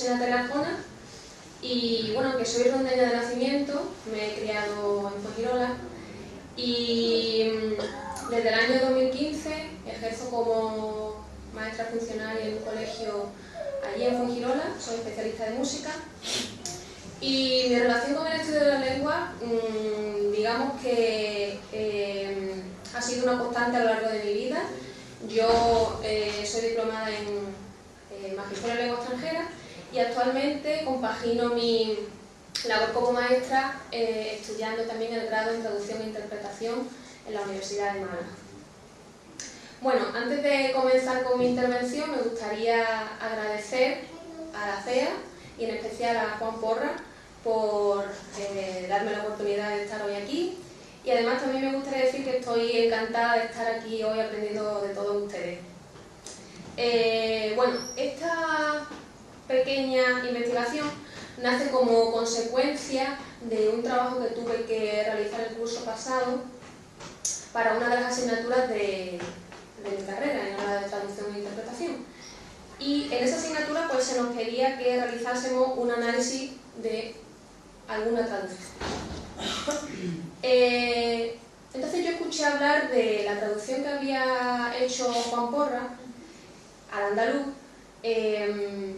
soy Natalia Arjona y bueno, que soy rondeña de nacimiento, me he criado en Fuengirola y desde el año 2015 ejerzo como maestra funcionaria en un colegio allí en Fuengirola, soy especialista de música y mi relación con el estudio de la lengua, digamos que ha sido una constante a lo largo de mi vida. Yo soy diplomada en Magisterio de Lengua Extranjera y actualmente compagino mi labor como maestra estudiando también el grado en Traducción e Interpretación en la Universidad de Málaga. Bueno, antes de comenzar con mi intervención me gustaría agradecer a la CEA y en especial a Juan Porra por darme la oportunidad de estar hoy aquí y además también me gustaría decir que estoy encantada de estar aquí hoy aprendiendo de todos ustedes. Bueno, esta pequeña investigación nace como consecuencia de un trabajo que tuve que realizar el curso pasado para una de las asignaturas de mi carrera, en la de Traducción e Interpretación. Y en esa asignatura pues, se nos pedía que realizásemos un análisis de alguna traducción. Entonces yo escuché hablar de la traducción que había hecho Juan Porra al andaluz del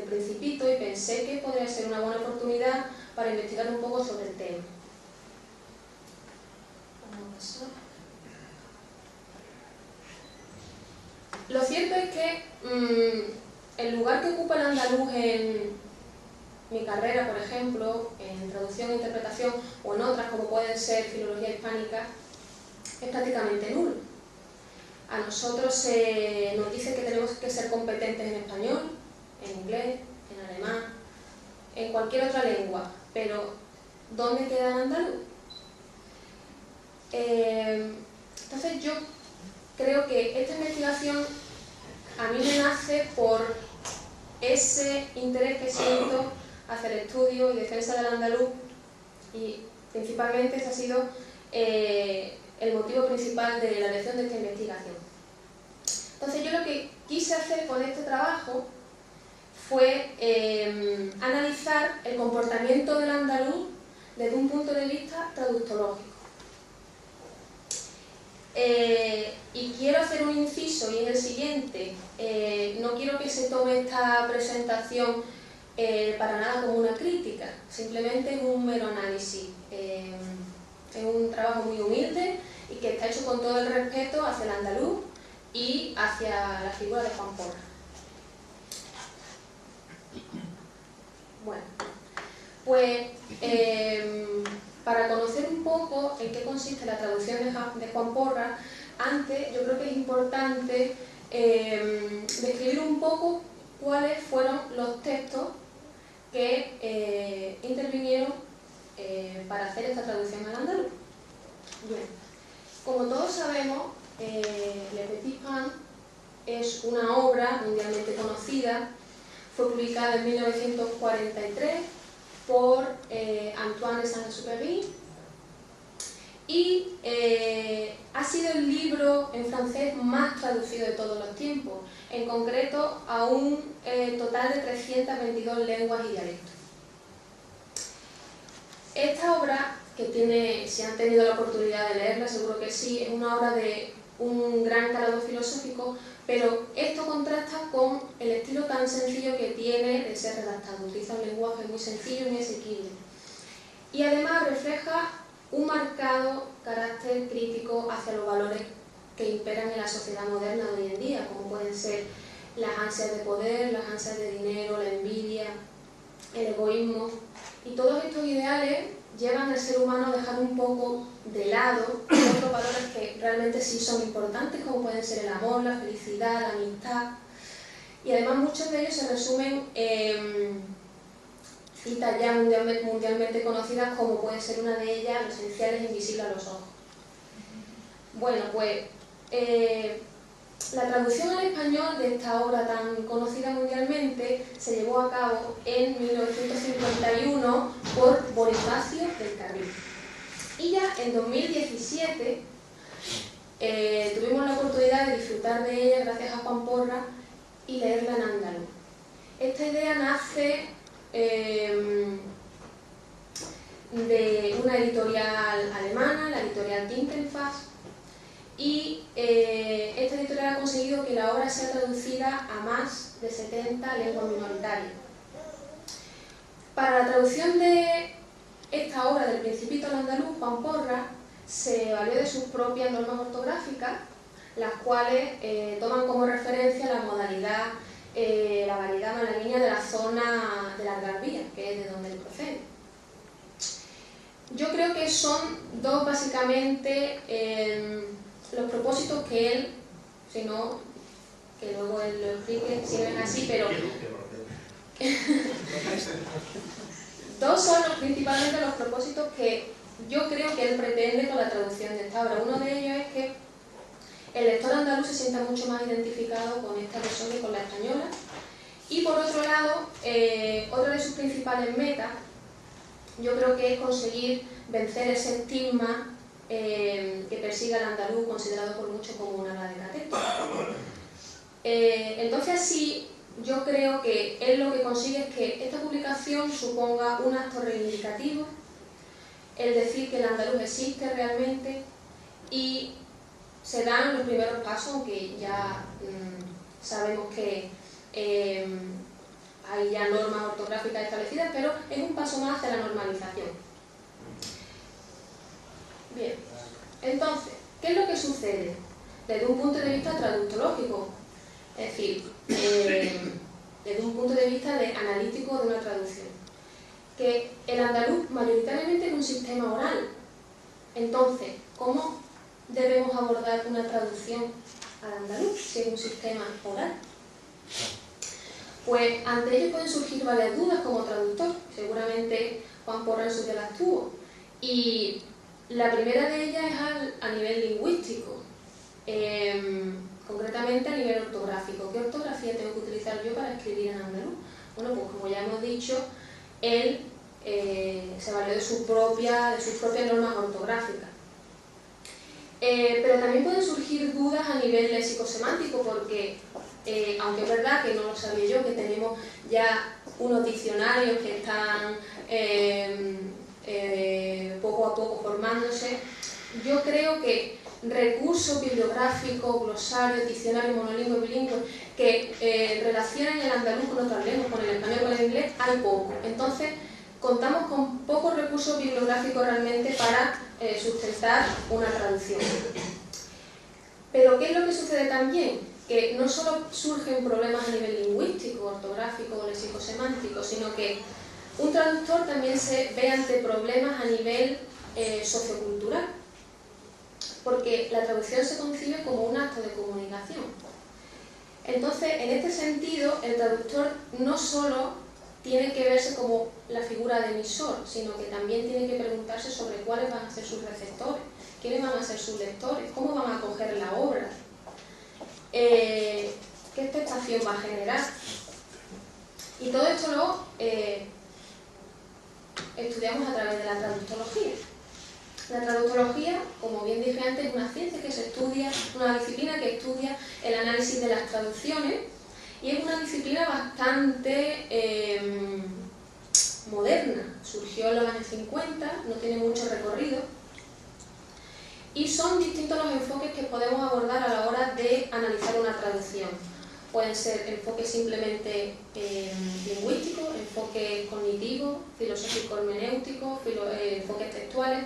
Principito y pensé que podría ser una buena oportunidad para investigar un poco sobre el tema. Lo cierto es que el lugar que ocupa el andaluz en mi carrera, por ejemplo, en traducción e interpretación o en otras como pueden ser filología hispánica, es prácticamente nulo. A nosotros se nos dice que tenemos que ser competentes en español, en inglés, en alemán, en cualquier otra lengua, pero ¿dónde queda el andaluz? Entonces yo creo que esta investigación a mí me nace por ese interés que siento hacia el estudio y defensa del andaluz y principalmente ese ha sido el motivo principal de la elección de esta investigación. Entonces yo lo que quise hacer con este trabajo fue analizar el comportamiento del andaluz desde un punto de vista traductológico. Y quiero hacer un inciso y es el siguiente, no quiero que se tome esta presentación para nada como una crítica, simplemente es un mero análisis, es un trabajo muy humilde y que está hecho con todo el respeto hacia el andaluz y hacia la figura de Juan Porra. Bueno, pues para conocer un poco en qué consiste la traducción de Juan Porra, antes yo creo que es importante describir un poco cuáles fueron los textos que intervinieron para hacer esta traducción al andaluz. Bien, como todos sabemos, Le Petit Pain es una obra mundialmente conocida, fue publicada en 1943 por Antoine de Saint-Exupéry y ha sido el libro en francés más traducido de todos los tiempos, en concreto a un total de 322 lenguas y dialectos. Esta obra, que si han tenido la oportunidad de leerla, seguro que sí, es una obra de un gran calado filosófico, pero esto contrasta con el estilo tan sencillo que tiene de ser redactado. Utiliza un lenguaje muy sencillo y muy asequible. Y además refleja un marcado carácter crítico hacia los valores que imperan en la sociedad moderna de hoy en día, como pueden ser las ansias de poder, las ansias de dinero, la envidia, el egoísmo. Y todos estos ideales llevan al ser humano a dejar un poco de lado otros valores que realmente sí son importantes, como pueden ser el amor, la felicidad, la amistad. Y además muchos de ellos se resumen en citas ya mundialmente conocidas, como puede ser una de ellas, lo esencial es invisible a los ojos. Bueno, pues la traducción al español de esta obra tan conocida mundialmente se llevó a cabo en 1951 por Bonifacio del Carril. Y ya en 2017 tuvimos la oportunidad de disfrutar de ella gracias a Juan Porra y leerla en andaluz. esta idea nace de una editorial alemana, la editorial Tintenfass, y esta editorial ha conseguido que la obra sea traducida a más de 70 lenguas minoritarias. Para la traducción de esta obra del Principito al andaluz, Juan Porras se valió de sus propias normas ortográficas, las cuales toman como referencia la modalidad, la variedad malagueña de la zona de la Gran Vía, que es de donde él procede. Yo creo que son dos básicamente los propósitos que él, si no, que luego él lo explique, si no es así, pero dos son principalmente los propósitos que yo creo que él pretende con la traducción de esta obra. Uno de ellos es que el lector andaluz se sienta mucho más identificado con esta versión que con la española. Y por otro lado, otra de sus principales metas, yo creo que es conseguir vencer ese estigma que persigue al andaluz, considerado por muchos como una ala de cateto. Entonces, sí, yo creo que él lo que consigue es que esta publicación suponga un acto reivindicativo, el decir que el andaluz existe realmente, y se dan los primeros pasos, aunque ya sabemos que hay ya normas ortográficas establecidas, pero es un paso más hacia la normalización. Bien, entonces, ¿qué es lo que sucede desde un punto de vista traductológico? Es decir, desde un punto de vista analítico de una traducción. Que el andaluz mayoritariamente es un sistema oral. Entonces, ¿cómo debemos abordar una traducción al andaluz si es un sistema oral? Pues ante ello pueden surgir varias dudas como traductor. Seguramente Juan Porras en su día las tuvo. Y la primera de ellas es a nivel lingüístico, concretamente a nivel ortográfico. ¿Qué ortografía tengo que utilizar yo para escribir en andaluz? Bueno, pues como ya hemos dicho, él se valió de sus propias normas ortográficas. Pero también pueden surgir dudas a nivel léxico-semántico porque, aunque es verdad que no lo sabía yo, que tenemos ya unos diccionarios que están poco a poco formándose, yo creo que recursos bibliográficos, glosarios, diccionarios monolingües, bilingües, que relacionan el andaluz con otras lenguas, con el español, con el inglés, hay poco. Entonces, contamos con pocos recursos bibliográficos realmente para sustentar una traducción. Pero ¿qué es lo que sucede también? Que no solo surgen problemas a nivel lingüístico, ortográfico o léxico-semántico, sino que un traductor también se ve ante problemas a nivel sociocultural, porque la traducción se concibe como un acto de comunicación. Entonces, en este sentido, el traductor no solo tiene que verse como la figura de emisor, sino que también tiene que preguntarse sobre cuáles van a ser sus receptores, quiénes van a ser sus lectores, cómo van a acoger la obra, qué expectación va a generar. Y todo esto lo estudiamos a través de la traductología. La traductología, como bien dije antes, es una ciencia que se estudia, una disciplina que estudia el análisis de las traducciones, y es una disciplina bastante moderna. Surgió en los años 50, no tiene mucho recorrido, y son distintos los enfoques que podemos abordar a la hora de analizar una traducción. Pueden ser enfoques simplemente lingüísticos, enfoques cognitivos, filosóficos hermenéuticos, enfoques textuales,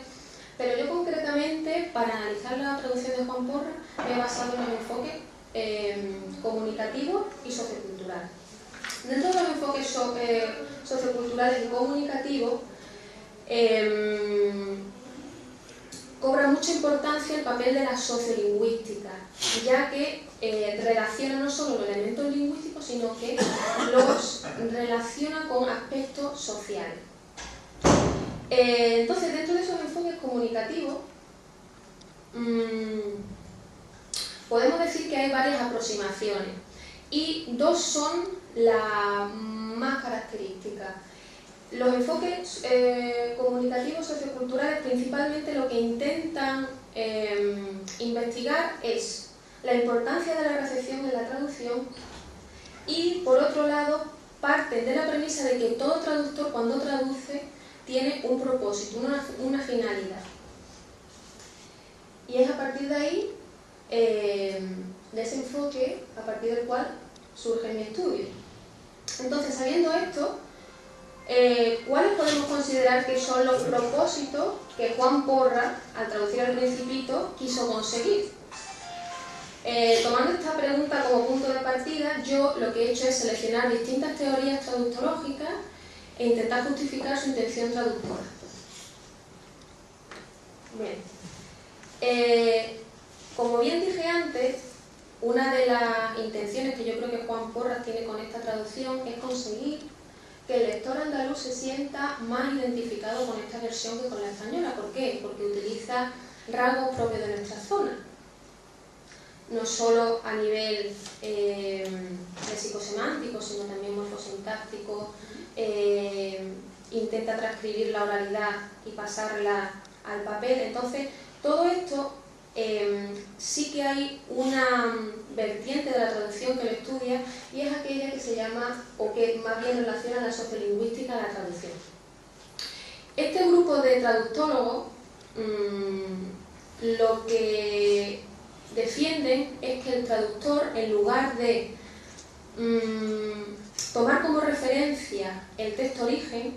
pero yo concretamente, para analizar la traducción de Juan Porras, me he basado en los enfoques comunicativos y socioculturales. Dentro de los enfoques socioculturales y comunicativos, cobra mucha importancia el papel de la sociolingüística, ya que relaciona no solo los elementos lingüísticos, sino que los relaciona con aspectos sociales. Entonces, dentro de esos enfoques comunicativos, podemos decir que hay varias aproximaciones, y dos son las más características. Los enfoques comunicativos socioculturales principalmente lo que intentan investigar es la importancia de la recepción en la traducción y, por otro lado, parten de la premisa de que todo traductor, cuando traduce, tiene un propósito, una finalidad. Y es a partir de ahí, de ese enfoque, a partir del cual surge mi estudio. Entonces, sabiendo esto, ¿cuáles podemos considerar que son los propósitos que Juan Porras, al traducir El Principito, quiso conseguir? Tomando esta pregunta como punto de partida, yo lo que he hecho es seleccionar distintas teorías traductológicas e intentar justificar su intención traductora. Bien. Como bien dije antes, una de las intenciones que yo creo que Juan Porras tiene con esta traducción es conseguir que el lector andaluz se sienta más identificado con esta versión que con la española. ¿Por qué? Porque utiliza rasgos propios de nuestra zona. No solo a nivel léxico-semántico, sino también morfosintáctico, intenta transcribir la oralidad y pasarla al papel. Entonces, todo esto sí que hay una vertiente de la traducción que lo estudia y es aquella que se llama, o que más bien relaciona la sociolingüística a la traducción. Este grupo de traductólogos lo que defienden es que el traductor, en lugar de tomar como referencia el texto origen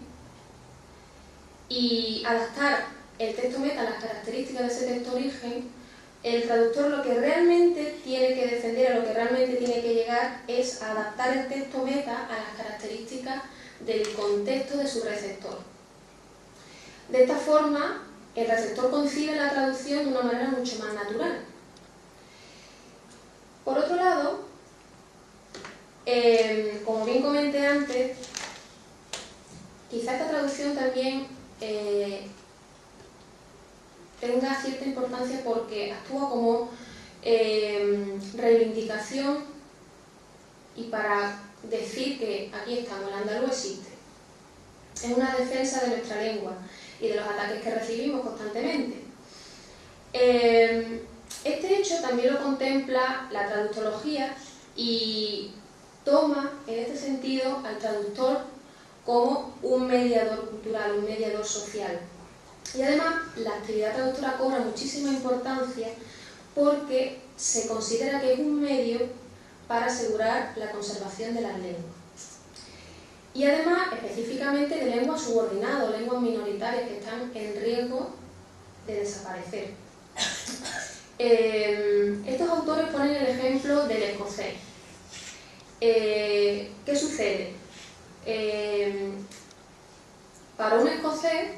y adaptar el texto meta a las características de ese texto origen, el traductor lo que realmente tiene que defender, a lo que realmente tiene que llegar, es a adaptar el texto meta a las características del contexto de su receptor. De esta forma, el receptor concibe la traducción de una manera mucho más natural. Por otro lado, como bien comenté antes, quizá esta traducción también tenga cierta importancia porque actúa como reivindicación y para decir que aquí estamos, el andaluz existe. Es una defensa de nuestra lengua y de los ataques que recibimos constantemente. Este hecho también lo contempla la traductología y toma en este sentido al traductor como un mediador cultural, un mediador social. Y además la actividad traductora cobra muchísima importancia porque se considera que es un medio para asegurar la conservación de las lenguas. Y además específicamente de lenguas subordinadas o lenguas minoritarias que están en riesgo de desaparecer. Estos autores ponen el ejemplo del escocés. ¿Qué sucede? Para un escocés,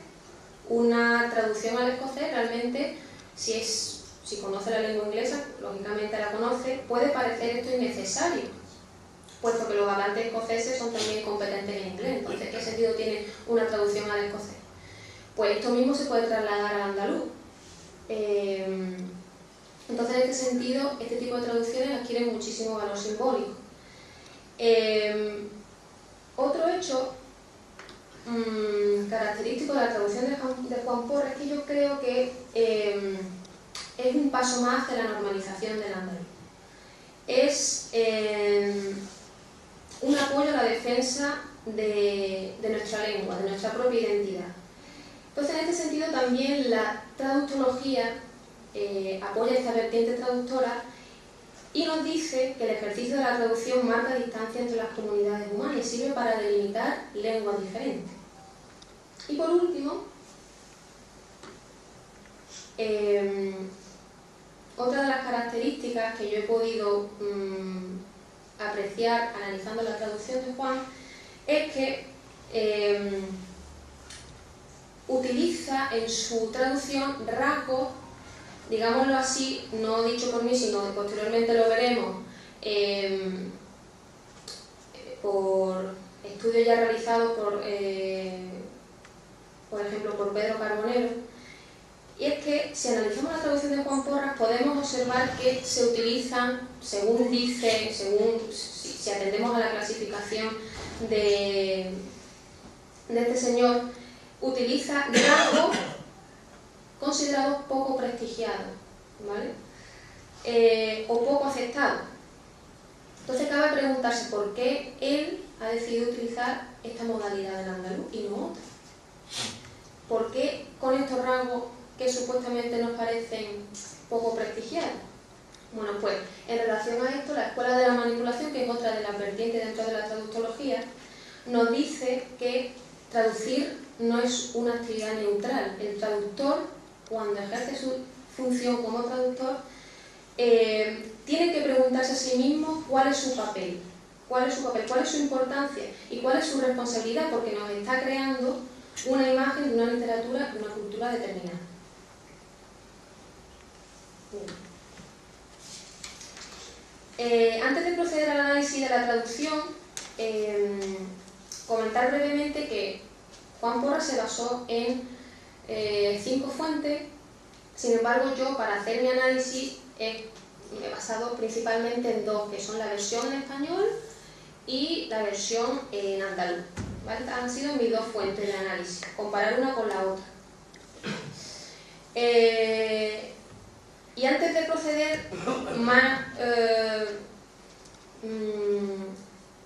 una traducción al escocés realmente, si conoce la lengua inglesa, lógicamente la conoce, puede parecer esto innecesario, puesto que los hablantes escoceses son también competentes en inglés. Entonces, ¿qué sentido tiene una traducción al escocés? Pues esto mismo se puede trasladar al andaluz. Entonces, en este sentido, este tipo de traducciones adquieren muchísimo valor simbólico. Otro hecho característico de la traducción de Juan Porras es que yo creo que es un paso más hacia la normalización del andaluz. Es un apoyo a la defensa de nuestra lengua, de nuestra propia identidad. Entonces, en este sentido, también la traductología apoya esta vertiente traductora y nos dice que el ejercicio de la traducción marca distancia entre las comunidades humanas y sirve para delimitar lenguas diferentes. Y por último, otra de las características que yo he podido apreciar analizando la traducción de Juan es que utiliza en su traducción rasgos, digámoslo así, no dicho por mí, sino que posteriormente lo veremos por estudios ya realizados por ejemplo, por Pedro Carbonero, y es que si analizamos la traducción de Juan Porras podemos observar que se utilizan, según dice, si atendemos a la clasificación de este señor, utiliza rasgos considerados poco prestigiados, ¿vale? O poco aceptados. Entonces cabe preguntarse por qué él ha decidido utilizar esta modalidad del andaluz y no otra. ¿Por qué con estos rasgos que supuestamente nos parecen poco prestigiados? Bueno, pues en relación a esto, la Escuela de la Manipulación, que es otra de las vertientes dentro de la traductología, nos dice que traducir no es una actividad neutral. El traductor, cuando ejerce su función como traductor, tiene que preguntarse a sí mismo cuál es su papel, cuál es su importancia y cuál es su responsabilidad, porque nos está creando una imagen de una literatura, de una cultura determinada. Antes de proceder al análisis de la traducción, comentar brevemente que Juan Porras se basó en 5 fuentes. Sin embargo, yo para hacer mi análisis me he basado principalmente en 2, que son la versión en español y la versión en andaluz. ¿Vale? Han sido mis 2 fuentes de análisis, comparar una con la otra. Y antes de proceder más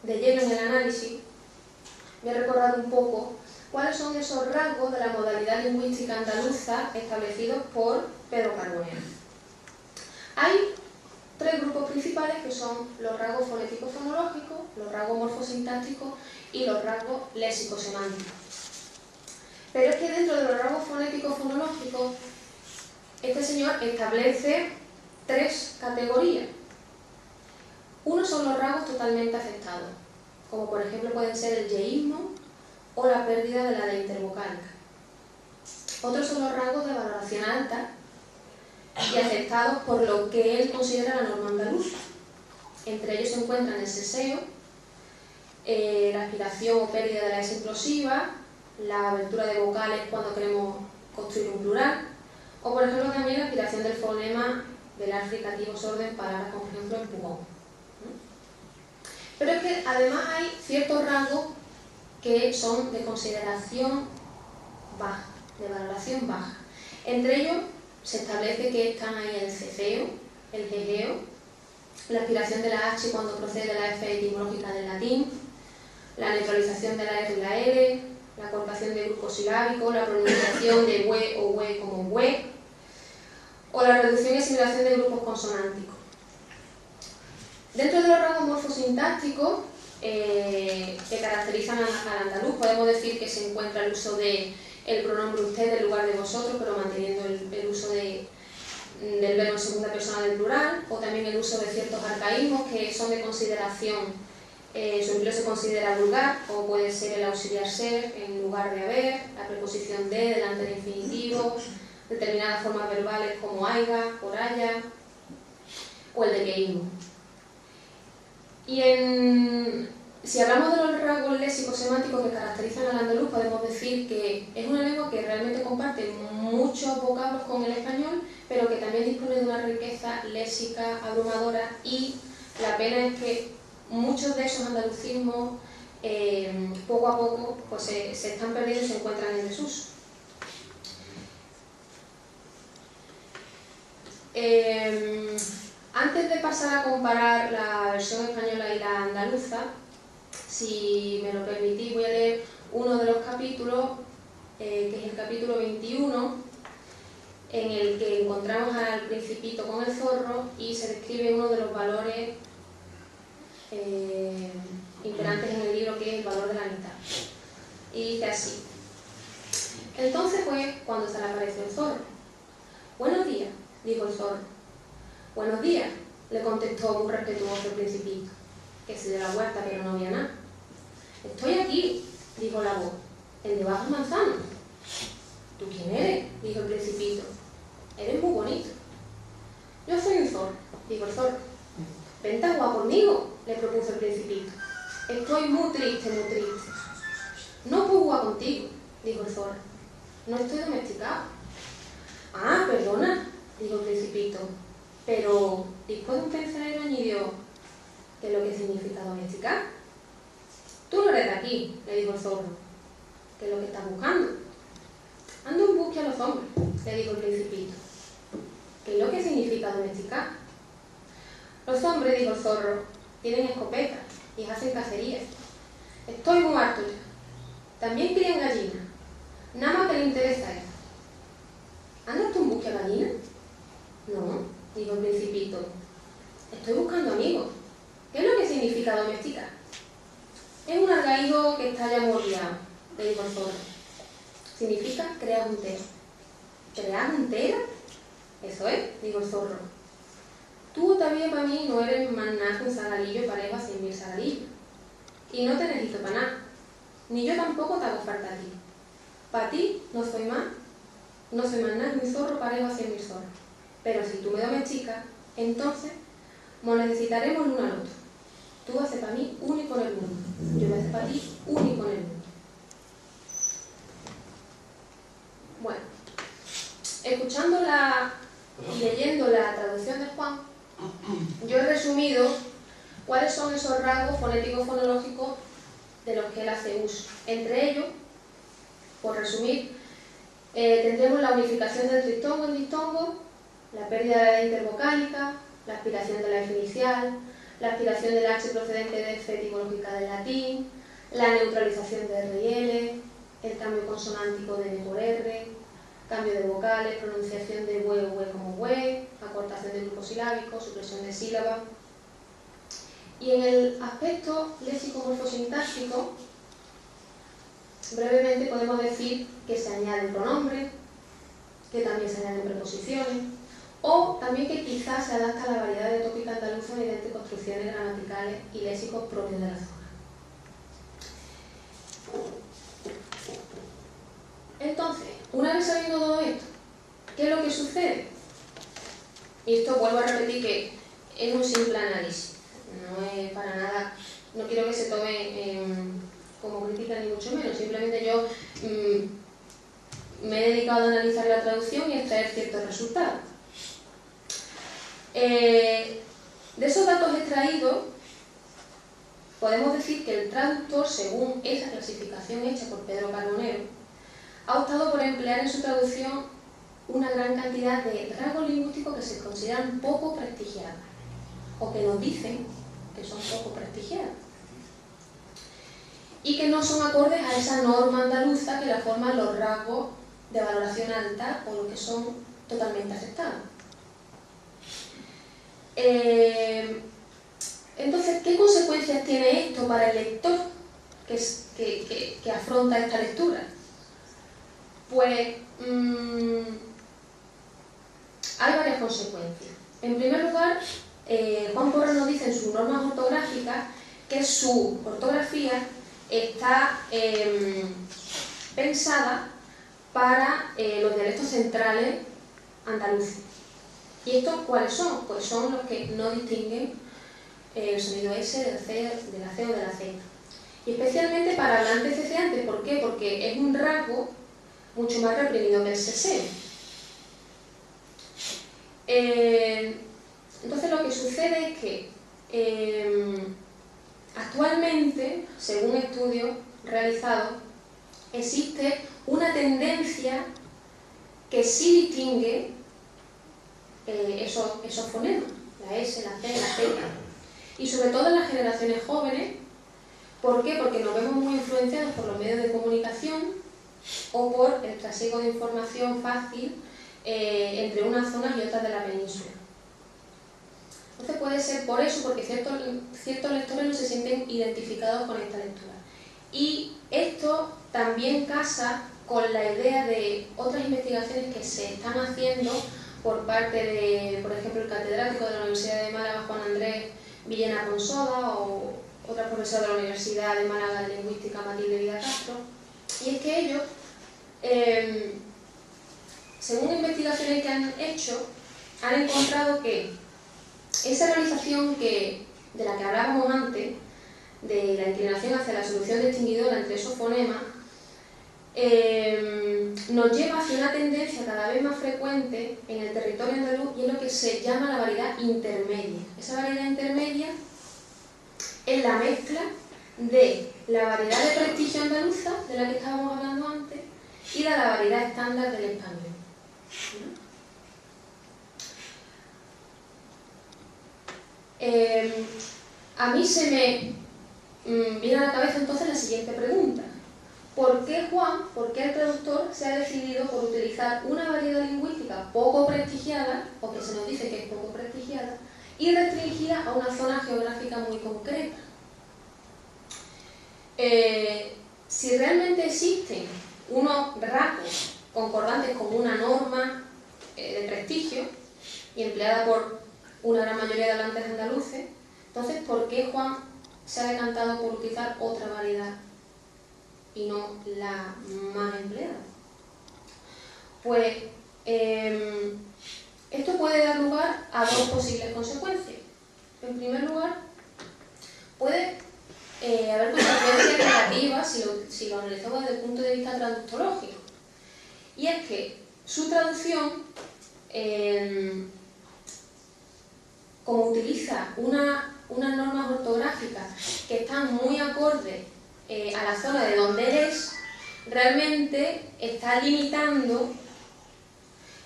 de lleno en el análisis, voy a recordar un poco cuáles son esos rasgos de la modalidad lingüística andaluza establecidos por Pedro Carbonell. Hay 3 grupos principales, que son los rasgos fonético-fonológicos, los rasgos morfosintácticos y los rasgos léxico-semánticos. Pero es que dentro de los rasgos fonético-fonológicos, este señor establece 3 categorías. Uno son los rasgos totalmente afectados, como por ejemplo pueden ser el yeísmo o la pérdida de la D intervocálica. Otros son los rasgos de valoración alta y afectados por lo que él considera la norma andaluza. Entre ellos se encuentran el seseo, la aspiración o pérdida de la S implosiva, la abertura de vocales cuando queremos construir un plural, o por ejemplo también la aspiración del fonema del ar fricativo sordo en palabras como por ejemplo empujón. Pero es que además hay ciertos rasgos que son de consideración baja, de valoración baja. Entre ellos se establece que están ahí el cefeo, el gegeo, la aspiración de la H cuando procede de la F etimológica del latín, la neutralización de la R y la L, la cortación de grupos silábicos, la pronunciación de hue o hue como hue, o la reducción y asimilación de grupos consonánticos. Dentro de los rasgos morfosintácticos que caracterizan al andaluz, podemos decir que se encuentra el uso del pronombre usted en lugar de vosotros, pero manteniendo el uso del verbo en segunda persona del plural, o también el uso de ciertos arcaísmos que son de consideración, su empleo se considera vulgar, o puede ser el auxiliar ser en lugar de haber, la preposición de delante de infinitivo, determinadas formas verbales como aiga, por haya, o el dequeísmo. Y si hablamos de los rasgos léxico-semánticos que caracterizan al andaluz, podemos decir que es una lengua que realmente comparte muchos vocablos con el español, pero que también dispone de una riqueza léxica abrumadora, y la pena es que muchos de esos andalucismos poco a poco pues, se están perdiendo y se encuentran en desuso. Antes de pasar a comparar la versión española y la andaluza, si me lo permitís, voy a leer uno de los capítulos, que es el capítulo 21, en el que encontramos al Principito con el zorro y se describe uno de los valores imperantes en el libro, que es el valor de la mitad. Y dice así: entonces fue cuando se le apareció el zorro. Buenos días, dijo el zorro. Buenos días, le contestó muy respetuoso el Principito, que se dio la vuelta pero no había nada. Estoy aquí, dijo la voz, el de bajo manzano. ¿Tú quién eres?, dijo el Principito. Eres muy bonito. Yo soy un zorro, dijo el zorro. Vente a jugar conmigo, le propuso el Principito. Estoy muy triste, muy triste. No puedo jugar contigo, dijo el zorro. No estoy domesticado. Ah, perdona, dijo el Principito. Pero después de un pensadero añadió: ¿qué es lo que significa domesticar? Tú no eres de aquí, le dijo el zorro. ¿Qué es lo que estás buscando? Ando en busca a los hombres, le dijo el Principito. ¿Qué es lo que significa domesticar? Los hombres, dijo el zorro, tienen escopetas y hacen cacerías. Estoy muy harto ya. También crían gallinas. Nada más que le interesa eso. ¿Andas tú en busca de gallinas? No, dijo el Principito. Estoy buscando amigos. ¿Qué es lo que significa domesticar? Es un argaigo que está ya muy olvidado, le dijo el zorro. Significa crear un tera. ¿Crear un tera? Eso es, dijo el zorro. Tú todavía para mí no eres más nada que un zagalillo parejo a 100.000 zagalillos. Y no te necesito para nada. Ni yo tampoco te hago falta a ti. Para ti no soy más nada que un zorro parejo a 100.000 zorros. Pero si tú me domesticas, entonces nos necesitaremos el uno al otro. Tú vas a ser para mí único en el mundo. Yo voy a ser para ti único en el mundo. Bueno, escuchándola y leyendo la traducción de Juan, yo he resumido cuáles son esos rasgos fonéticos fonológicos de los que él hace uso. Entre ellos, por resumir, tendremos la unificación del triftongo en diftongo, la pérdida de la intervocálica, la aspiración de la F inicial, la aspiración del H procedente de F etimológica del latín, la neutralización de R y L, el cambio consonántico de N por R, cambio de vocales, pronunciación de hue o hue como hue, acortación de grupo silábico, supresión de sílabas. Y en el aspecto léxico-morfosintáctico, brevemente podemos decir que se añaden pronombres, que también se añaden preposiciones, o también que quizás se adapta a la variedad de tópica andaluza mediante construcciones gramaticales y léxicos propios de la zona. Entonces, una vez sabiendo todo esto, ¿qué es lo que sucede? Y esto vuelvo a repetir que es un simple análisis, no es para nada, no quiero que se tome como crítica ni mucho menos, simplemente yo me he dedicado a analizar la traducción y a extraer ciertos resultados. De esos datos extraídos, podemos decir que el traductor, según esa clasificación hecha por Pedro Carbonero, ha optado por emplear en su traducción una gran cantidad de rasgos lingüísticos que se consideran poco prestigiados, o que nos dicen que son poco prestigiados, y que no son acordes a esa norma andaluza que la forman los rasgos de valoración alta o los que son totalmente aceptados. Entonces, ¿qué consecuencias tiene esto para el lector que afronta esta lectura? Pues hay varias consecuencias. En primer lugar, Juan Porras nos dice en sus normas ortográficas que su ortografía está pensada para los dialectos centrales andaluces. ¿Y estos cuáles son? Pues son los que no distinguen el sonido S de la C o de la Z. Y especialmente para hablantes ceceantes. ¿Por qué? Porque es un rasgo mucho más reprimido que el seseo. Entonces lo que sucede es que actualmente, según estudios realizados, existe una tendencia que sí distingue esos fonemas, la S, la C, la Z, y sobre todo en las generaciones jóvenes. ¿Por qué? Porque nos vemos muy influenciados por los medios de comunicación o por el trasiego de información fácil entre unas zonas y otras de la península. Entonces puede ser por eso, porque ciertos lectores no se sienten identificados con esta lectura. Y esto también casa con la idea de otras investigaciones que se están haciendo por parte de, por ejemplo, el catedrático de la Universidad de Málaga, Juan Andrés Villena Consoda, o otra profesora de la Universidad de Málaga de Lingüística, Matilde Vida Castro. Y es que ellos, según investigaciones que han hecho, han encontrado que esa realización de la que hablábamos antes, de la inclinación hacia la solución distinguidora entre esos fonemas, nos lleva hacia una tendencia cada vez más frecuente en el territorio andaluz, y es lo que se llama la variedad intermedia. Esa variedad intermedia es la mezcla de la variedad de prestigio andaluza, de la que estábamos hablando antes, y de la variedad estándar del español. a mí se me viene a la cabeza entonces la siguiente pregunta. ¿Por qué Juan, por qué el traductor se ha decidido por utilizar una variedad lingüística poco prestigiada, o que se nos dice que es poco prestigiada, y restringida a una zona geográfica muy concreta? Si realmente existen unos rasgos concordantes con una norma de prestigio y empleada por una gran mayoría de hablantes andaluces, entonces ¿por qué Juan se ha decantado por utilizar otra variedad y no la más empleada? Pues esto puede dar lugar a dos posibles consecuencias. En primer lugar, puede haber consecuencias negativas si lo analizamos desde el punto de vista traductológico. Y es que su traducción, como utiliza unas normas ortográficas que están muy acordes a la zona de donde él es, realmente está limitando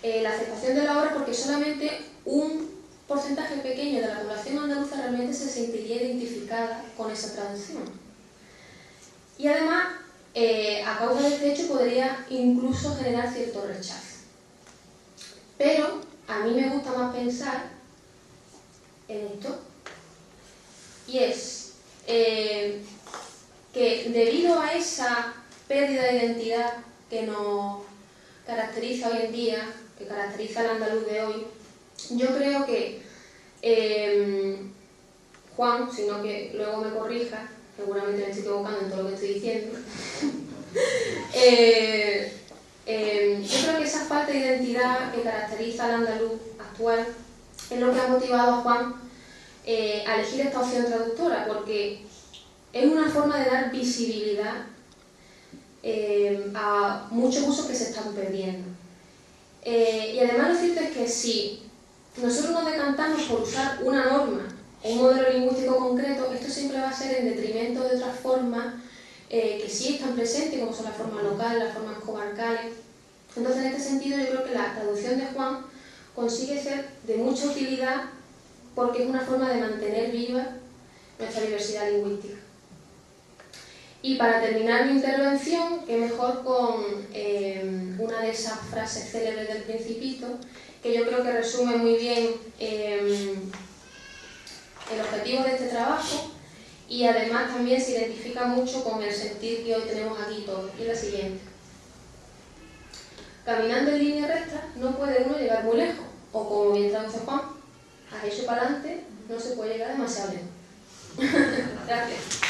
la aceptación de la obra, porque solamente un porcentaje pequeño de la población andaluza realmente se sentiría identificada con esa traducción. Y además, a causa de este hecho, podría incluso generar cierto rechazo. Pero a mí me gusta más pensar en esto, y es que debido a esa pérdida de identidad que nos caracteriza hoy en día, que caracteriza al andaluz de hoy, yo creo que Juan, sino que luego me corrija, seguramente me estoy equivocando en todo lo que estoy diciendo, yo creo que esa falta de identidad que caracteriza al andaluz actual es lo que ha motivado a Juan a elegir esta opción traductora, porque es una forma de dar visibilidad a muchos usos que se están perdiendo. Y además lo cierto es que si nosotros nos decantamos por usar una norma o un modelo lingüístico concreto, esto siempre va a ser en detrimento de otras formas que sí están presentes, como son las formas locales, las formas comarcales. Entonces, en este sentido, yo creo que la traducción de Juan consigue ser de mucha utilidad porque es una forma de mantener viva nuestra diversidad lingüística. Y para terminar mi intervención, qué mejor con una de esas frases célebres del Principito, que yo creo que resume muy bien el objetivo de este trabajo y además también se identifica mucho con el sentir que hoy tenemos aquí todos. Y es la siguiente: caminando en línea recta no puede uno llegar muy lejos, o como bien traduce Juan, a eso para adelante no se puede llegar demasiado lejos. Gracias.